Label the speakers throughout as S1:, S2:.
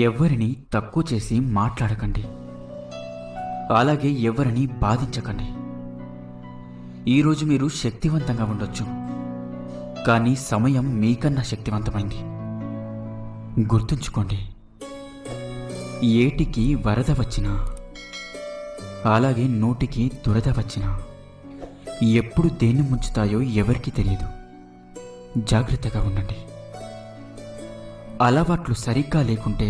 S1: ఎవరిని తక్కువ చేసి మాట్లాడకండి. అలాగే ఎవరిని బాధించకండి. ఈరోజు మీరు శక్తివంతంగా ఉండొచ్చు, కానీ సమయం మీకన్నా శక్తివంతమైంది. గుర్తుంచుకోండి, ఏటికి వరద వచ్చినా అలాగే నోటికి దురద వచ్చినా ఎప్పుడు దేన్ని ముంచుతాయో ఎవరికీ తెలియదు. జాగ్రత్తగా ఉండండి. అలవాట్లు సరిగ్గా లేకుంటే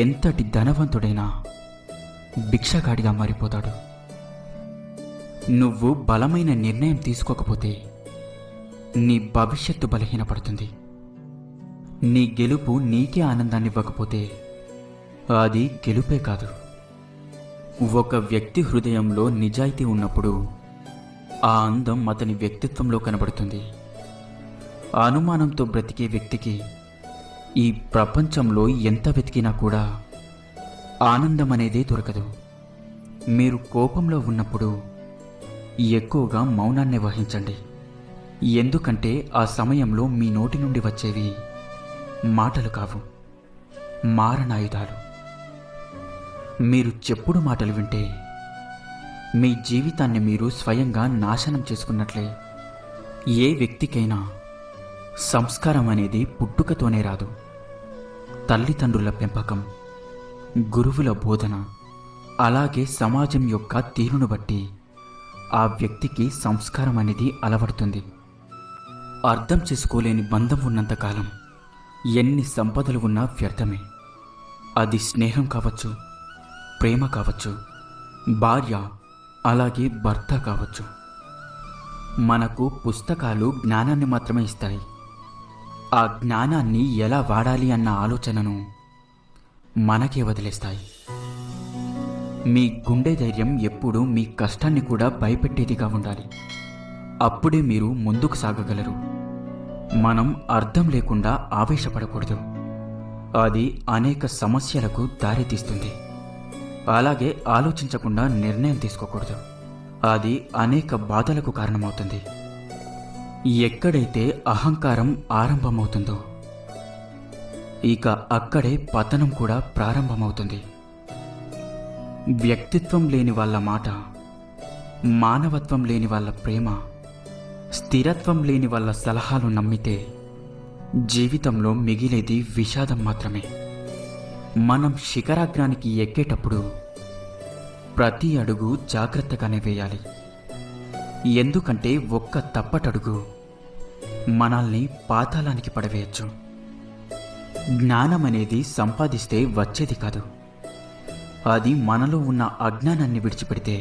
S1: ఎంతటి ధనవంతుడైనా భిక్షగాడిగా మారిపోతాడు. నువ్వు బలమైన నిర్ణయం తీసుకోకపోతే నీ భవిష్యత్తు బలహీనపడుతుంది. నీ గెలుపు నీకే ఆనందాన్ని ఇవ్వకపోతే అది గెలుపే కాదు. ఒక వ్యక్తి హృదయంలో నిజాయితీ ఉన్నప్పుడు ఆ అందం అతని వ్యక్తిత్వంలో కనబడుతుంది. అనుమానంతో బ్రతికే వ్యక్తికి ఈ ప్రపంచంలో ఎంత వెతికినా కూడా ఆనందం అనేదే దొరకదు. మీరు కోపంలో ఉన్నప్పుడు ఎక్కువగా మౌనాన్ని వహించండి. ఎందుకంటే ఆ సమయంలో మీ నోటి నుండి వచ్చేవి మాటలు కావు, మారణాయుధాలు. మీరు చెప్పుడు మాటలు వింటే మీ జీవితాన్ని మీరు స్వయంగా నాశనం చేసుకున్నట్లే. ఏ వ్యక్తికైనా సంస్కారం అనేది పుట్టుకతోనే రాదు. తల్లిదండ్రుల పెంపకం, గురువుల బోధన, అలాగే సమాజం యొక్క తీరును బట్టి ఆ వ్యక్తికి సంస్కారం అనేది అలవడుతుంది. అర్థం చేసుకోలేని బంధం ఉన్నంతకాలం ఎన్ని సంపదలు ఉన్నా వ్యర్థమే. అది స్నేహం కావచ్చు, ప్రేమ కావచ్చు, భార్య అలాగే భర్త కావచ్చు. మనకు పుస్తకాలు జ్ఞానాన్ని మాత్రమే ఇస్తాయి. ఆ జ్ఞానాన్ని ఎలా వాడాలి అన్న ఆలోచనను మనకే వదిలేస్తాయి. మీ గుండె ధైర్యం ఎప్పుడూ మీ కష్టాన్ని కూడా భయపెట్టేదిగా ఉండాలి. అప్పుడే మీరు ముందుకు సాగగలరు. మనం అర్థం లేకుండా ఆవేశపడకూడదు. అది అనేక సమస్యలకు దారితీస్తుంది. అలాగే ఆలోచించకుండా నిర్ణయం తీసుకోకూడదు. అది అనేక బాధలకు కారణమవుతుంది. ఎక్కడైతే అహంకారం ఆరంభమవుతుందో ఇక అక్కడే పతనం కూడా ప్రారంభమవుతుంది. వ్యక్తిత్వం లేని వాళ్ళ మాట, మానవత్వం లేని వాళ్ళ ప్రేమ, స్థిరత్వం లేని వాళ్ళ సలహాలు నమ్మితే జీవితంలో మిగిలేది విషాదం మాత్రమే. మనం శిఖరాగ్రానికి ఎక్కేటప్పుడు ప్రతి అడుగు జాగ్రత్తగానే వేయాలి. ఎందుకంటే ఒక్క తప్పటడుగు మనల్ని పాతాళానికి పడవేయచ్చు. జ్ఞానం అనేది సంపాదిస్తే వచ్చేది కాదు. అది మనలో ఉన్న అజ్ఞానాన్ని విడిచిపెడితే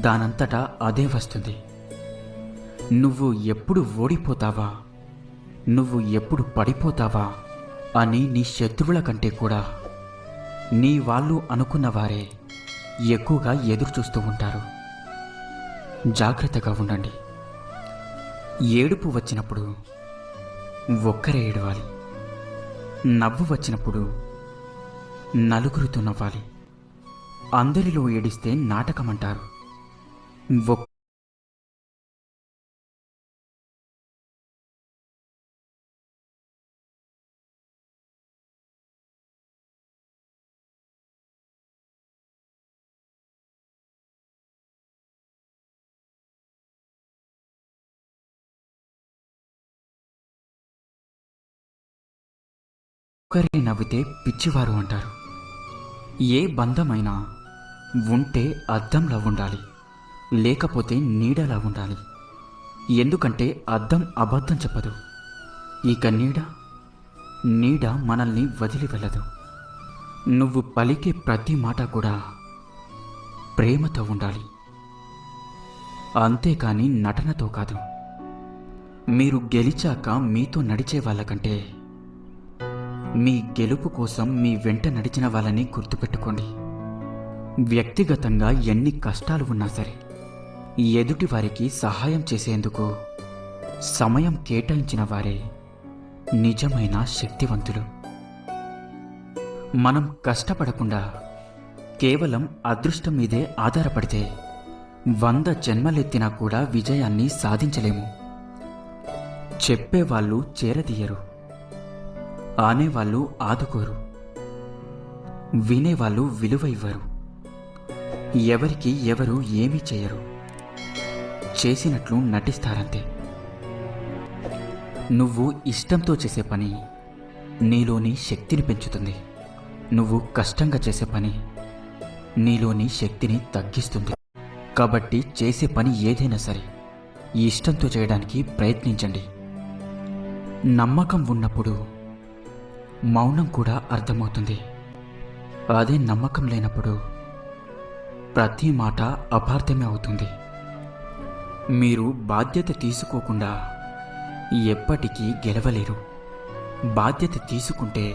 S1: దానంతటా అదే వస్తుంది. నువ్వు ఎప్పుడు ఓడిపోతావా, నువ్వు ఎప్పుడు పడిపోతావా అని నీ శత్రువుల కంటే కూడా నీ వాళ్ళు అనుకున్న వారే ఎక్కువగా ఎదురు చూస్తూ ఉంటారు. జాగ్రత్తగా ఉండండి. ఏడుపు వచ్చినప్పుడు ఒక్కరే ఏడవాలి. నవ్వు వచ్చినప్పుడు నలుగురితో నవ్వాలి. అందరిలో ఏడిస్తే నాటకం అంటారు. ఒక్కరే నవ్వితే పిచ్చివారు అంటారు. ఏ బంధమైనా ఉంటే అద్దంలా ఉండాలి, లేకపోతే నీడలా ఉండాలి. ఎందుకంటే అద్దం అబద్ధం చెప్పదు. ఇక నీడ మనల్ని వదిలి వెళ్ళదు. నువ్వు పలికే ప్రతి మాట కూడా ప్రేమతో ఉండాలి, అంతేకాని నటనతో కాదు. మీరు గెలిచాక మీతో నడిచే వాళ్ళకంటే మీ గెలుపు కోసం మీ వెంట నడిచిన వాళ్ళని గుర్తుపెట్టుకోండి. వ్యక్తిగతంగా ఎన్ని కష్టాలు ఉన్నా సరే ఎదుటి వారికి సహాయం చేసేందుకు సమయం కేటాయించిన వారే నిజమైన శక్తివంతులు. మనం కష్టపడకుండా కేవలం అదృష్టం మీదే ఆధారపడితే 100 జన్మలెత్తినా కూడా విజయాన్ని సాధించలేము. చెప్పేవాళ్ళు చేరదీయరు, ఆనేవాళ్ళు ఆదుకోరు, వినేవాళ్ళు విలువ ఇవ్వరు, ఎవరికి ఎవరు ఏమీ చేయరు, చేసినట్లు నటిస్తారంతే. నువ్వు ఇష్టంతో చేసే పని నీలోని శక్తిని పెంచుతుంది. నువ్వు కష్టంగా చేసే పని నీలోని శక్తిని తగ్గిస్తుంది. కాబట్టి చేసే పని ఏదైనా సరే ఇష్టంతో చేయడానికి ప్రయత్నించండి. నమ్మకం ఉన్నప్పుడు మౌనం కూడా అర్థమవుతుంది. అదే నమ్మకం లేనప్పుడు ప్రతి మాట అపార్థమే అవుతుంది. మీరు బాధ్యత తీసుకోకుండా ఎప్పటికీ గెలవలేరు. బాధ్యత తీసుకుంటే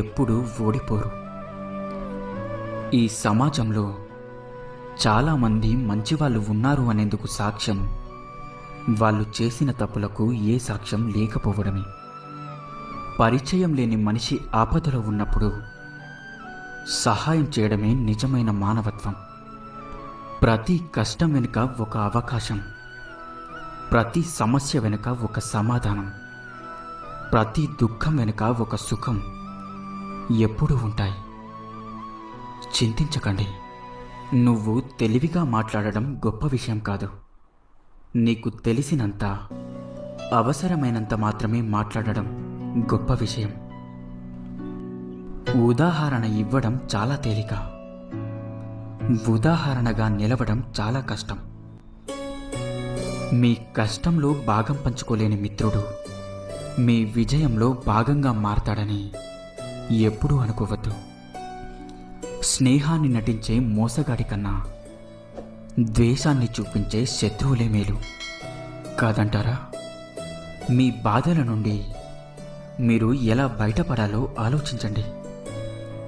S1: ఎప్పుడూ ఓడిపోరు. ఈ సమాజంలో చాలామంది మంచివాళ్ళు ఉన్నారు అనేందుకు సాక్ష్యం వాళ్ళు చేసిన తప్పులకు ఏ సాక్ష్యం లేకపోవడమే. పరిచయం లేని మనిషి ఆపదలో ఉన్నప్పుడు సహాయం చేయడమే నిజమైన మానవత్వం. ప్రతి కష్టం వెనుక ఒక అవకాశం, ప్రతి సమస్య వెనుక ఒక సమాధానం, ప్రతి దుఃఖం వెనుక ఒక సుఖం ఎప్పుడూ ఉంటాయి. చింతించకండి. నువ్వు తెలివిగా మాట్లాడడం గొప్ప విషయం కాదు. నీకు తెలిసినంత, అవసరమైనంత మాత్రమే మాట్లాడడం గొప్ప విషయం. ఉదాహరణ ఇవ్వడం చాలా తేలిక, ఉదాహరణగా నిలవడం చాలా కష్టం. మీ కష్టంలో భాగం పంచుకోలేని మిత్రుడు మీ విజయంలో భాగంగా మారతాడని ఎప్పుడూ అనుకోవద్దు. స్నేహాన్ని నటించే మోసగాడి కన్నా ద్వేషాన్ని చూపించే శత్రువులే మేలు కాదంటారా? మీ బాధల నుండి మీరు ఎలా బయటపడాలో ఆలోచించండి.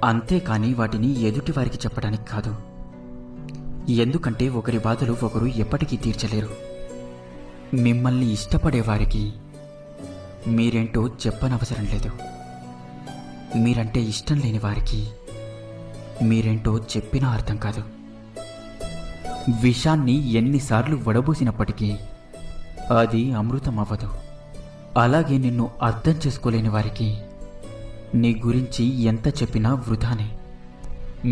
S1: అంతేకాని వాటిని ఎదుటి వారికి చెప్పడానికి కాదు. ఎందుకంటే ఒకరి బాధలు ఒకరు ఎప్పటికీ తీర్చలేరు. మిమ్మల్ని ఇష్టపడే వారికి మీరేంటో చెప్పనవసరం లేదు. మీరంటే ఇష్టం లేని వారికి మీరేంటో చెప్పినా అర్థం కాదు. విషాన్ని ఎన్నిసార్లు వడబోసినప్పటికీ అది అమృతం అవ్వదు. అలాగే నిన్ను అర్థం చేసుకోలేని వారికి నీ గురించి ఎంత చెప్పినా వృధానే.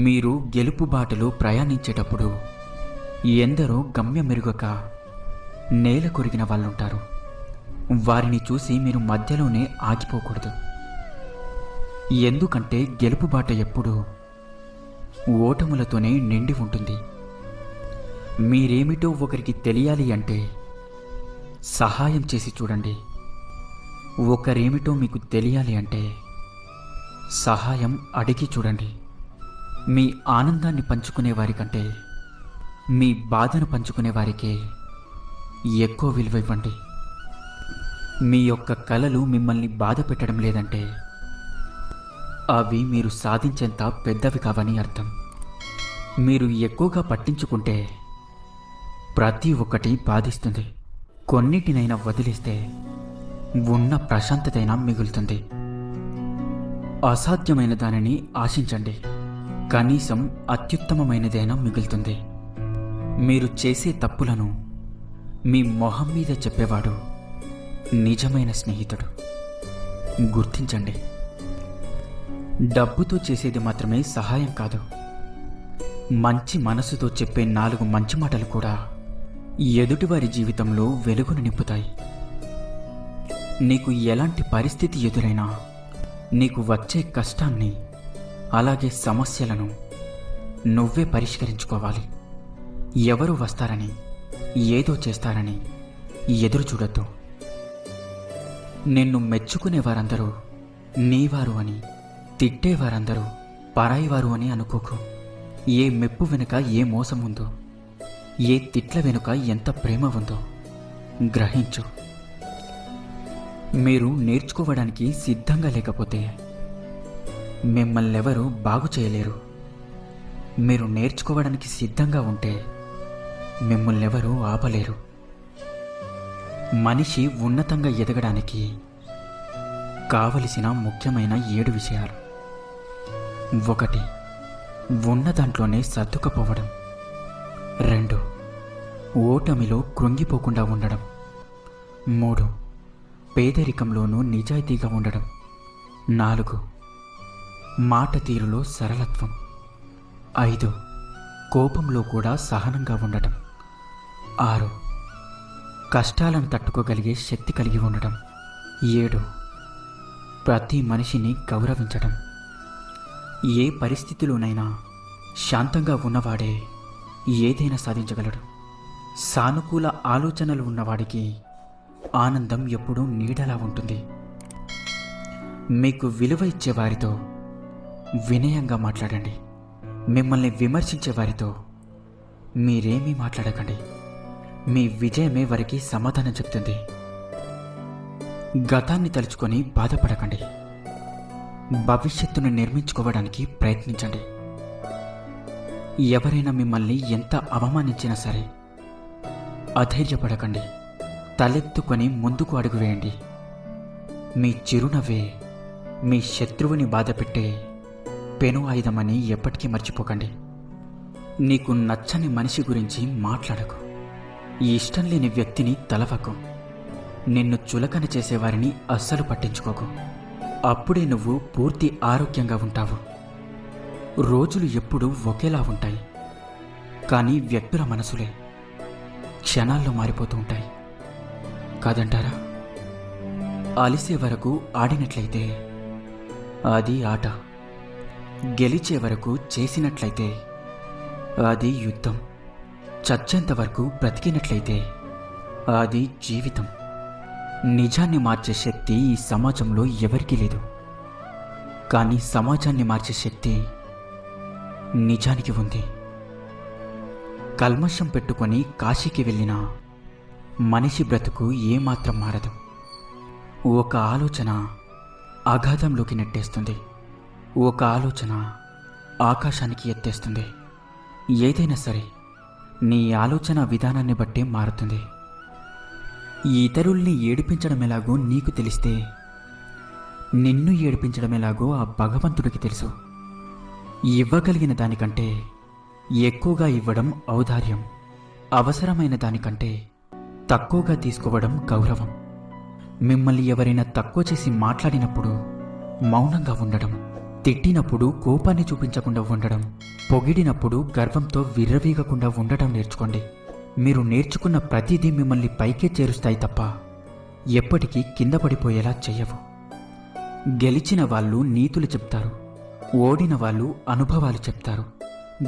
S1: మీరు గెలుపు బాటలో ప్రయాణించేటప్పుడు ఎందరో గమ్యమెరుగక నేల కొరిగిన వాళ్ళుంటారు. వారిని చూసి మీరు మధ్యలోనే ఆగిపోకూడదు. ఎందుకంటే గెలుపు బాట ఎప్పుడూ ఓటములతోనే నిండి ఉంటుంది. మీరేమిటో ఒకరికి తెలియాలి అంటే సహాయం చేసి చూడండి. ఒకరేమిటో మీకు తెలియాలి అంటే సహాయం అడిగి చూడండి. మీ ఆనందాన్ని పంచుకునే వారికంటే మీ బాధను పంచుకునే వారికే ఎక్కువ విలువ ఇవ్వండి. మీ యొక్క కలలు మిమ్మల్ని బాధ పెట్టడం లేదంటే అవి మీరు సాధించేంత పెద్దవి కావని అర్థం. మీరు ఎక్కువగా పట్టించుకుంటే ప్రతి ఒక్కటి బాధిస్తుంది. కొన్నిటినైనా వదిలిస్తే ఉన్న ప్రశాంతతైనా మిగులుతుంది. అసాధ్యమైన దానిని ఆశించండి, కనీసం అత్యుత్తమమైనదైనా మిగులుతుంది. మీరు చేసే తప్పులను మీ మొహం మీద చెప్పేవాడు నిజమైన స్నేహితుడు. గుర్తించండి. డబ్బుతో చేసేది మాత్రమే సహాయం కాదు. మంచి మనసుతో చెప్పే 4 మంచి మాటలు కూడా ఎదుటివారి జీవితంలో వెలుగును నింపుతాయి. నీకు ఎలాంటి పరిస్థితి ఎదురైనా నీకు వచ్చే కష్టాన్ని అలాగే సమస్యలను నువ్వే పరిష్కరించుకోవాలి. ఎవరు వస్తారని, ఏదో చేస్తారని ఎదురు చూడొద్దు. నిన్ను మెచ్చుకునే వారందరూ నీవారు అని, తిట్టేవారందరూ పరాయివారు అని అనుకోకు. ఏ మెప్పు వెనుక ఏ మోసం ఉందో, ఏ తిట్ల వెనుక ఎంత ప్రేమ ఉందో గ్రహించు. మీరు నేర్చుకోవడానికి సిద్ధంగా లేకపోతే మిమ్మల్నెవరూ బాగు చేయలేరు. మీరు నేర్చుకోవడానికి సిద్ధంగా ఉంటే మిమ్మల్నెవరూ ఆపలేరు. మనిషి ఉన్నతంగా ఎదగడానికి కావలసిన ముఖ్యమైన 7 విషయాలు. 1. ఉన్న దాంట్లోనే సర్దుకుపోవడం. 2. ఓటమిలో కృంగిపోకుండా ఉండడం. 3. పేదరికంలోనూ నిజాయితీగా ఉండడం. 4 మాట తీరులో సరళత్వం. 5 కోపంలో కూడా సహనంగా ఉండటం. 6 కష్టాలను తట్టుకోగలిగే శక్తి కలిగి ఉండటం. 7 ప్రతి మనిషిని గౌరవించటం. ఏ పరిస్థితిలోనైనా శాంతంగా ఉన్నవాడే ఏదైనా సాధించగలడు. సానుకూల ఆలోచనలు ఉన్నవాడికి ఆనందం ఎప్పుడూ నీడలా ఉంటుంది. మీకు విలువ ఇచ్చేవారితో వినయంగా మాట్లాడండి. మిమ్మల్ని విమర్శించే వారితో మీరేమీ మాట్లాడకండి. మీ విజయమే వారికి సమాధానం చెప్తుంది. గతాన్ని తలుచుకొని బాధపడకండి. భవిష్యత్తును నిర్మించుకోవడానికి ప్రయత్నించండి. ఎవరైనా మిమ్మల్ని ఎంత అవమానించినా సరే అధైర్యపడకండి. తలెత్తుకొని ముందుకు అడుగు వేయండి. మీ చిరునవ్వే మీ శత్రువుని బాధపెట్టే పెను ఆయుధమని ఎప్పటికీ మర్చిపోకండి. నీకు నచ్చని మనిషి గురించి మాట్లాడకు. ఇష్టం లేని వ్యక్తిని తలవకు. నిన్ను చులకన చేసేవారిని అస్సలు పట్టించుకోకు. అప్పుడే నువ్వు పూర్తి ఆరోగ్యంగా ఉంటావు. రోజులు ఎప్పుడూ ఒకేలా ఉంటాయి, కానీ వ్యక్తుల మనసులే క్షణాల్లో మారిపోతూ ఉంటాయి కాదంటారా? అలిసే వరకు ఆడినట్లయితే అది ఆట. గెలిచే వరకు చేసినట్లయితే అది యుద్ధం. చచ్చేంత వరకు బ్రతికినట్లయితే అది జీవితం. నిజాన్ని మార్చే శక్తి ఈ సమాజంలో ఎవరికీ లేదు, కానీ సమాజాన్ని మార్చే శక్తి నిజానికి ఉంది. కల్మషం పెట్టుకొని కాశీకి వెళ్ళిన మనిషి బ్రతుకు ఏమాత్రం మారదు. ఒక ఆలోచన అగాధంలోకి నెట్టేస్తుంది. ఒక ఆలోచన ఆకాశానికి ఎత్తేస్తుంది. ఏదైనా సరే నీ ఆలోచన విధానాన్ని బట్టే మారుతుంది. ఇతరుల్ని ఏడిపించడం ఎలాగో నీకు తెలిస్తే నిన్ను ఏడిపించడం ఎలాగో ఆ భగవంతుడికి తెలుసు. ఇవ్వగలిగిన దానికంటే ఎక్కువగా ఇవ్వడం ఔదార్యం. అవసరమైన దానికంటే తక్కువగా తీసుకోవడం గౌరవం. మిమ్మల్ని ఎవరైనా తక్కువ చేసి మాట్లాడినప్పుడు మౌనంగా ఉండడం, తిట్టినప్పుడు కోపాన్ని చూపించకుండా ఉండడం, పొగిడినప్పుడు గర్వంతో విర్రవీగకుండా ఉండటం నేర్చుకోండి. మీరు నేర్చుకున్న ప్రతిదీ మిమ్మల్ని పైకే చేరుస్తాయి తప్ప ఎప్పటికీ కింద పడిపోయేలా చెయ్యవు. గెలిచిన వాళ్ళు నీతులు చెప్తారు, ఓడిన వాళ్ళు అనుభవాలు చెప్తారు.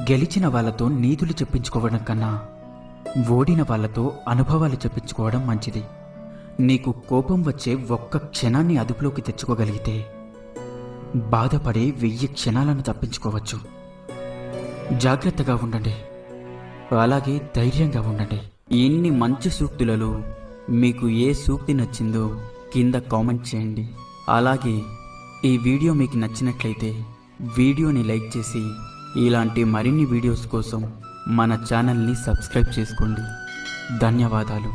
S1: గెలిచిన వాళ్ళతో నీతులు చెప్పించుకోవడం కన్నా ఓడిన వాళ్ళతో అనుభవాలు చెప్పించుకోవడం మంచిది. నీకు కోపం వచ్చే ఒక్క క్షణాన్ని అదుపులోకి తెచ్చుకోగలిగితే బాధపడే 1000 క్షణాలను తప్పించుకోవచ్చు. జాగ్రత్తగా ఉండండి, అలాగే ధైర్యంగా ఉండండి. ఇన్ని మంచి సూక్తులలో మీకు ఏ సూక్తి నచ్చిందో కింద కామెంట్ చేయండి. అలాగే ఈ వీడియో మీకు నచ్చినట్లయితే వీడియోని లైక్ చేసి ఇలాంటి మరిన్ని వీడియోస్ కోసం మన ఛానల్ని సబ్స్క్రైబ్ చేసుకోండి. ధన్యవాదాలు.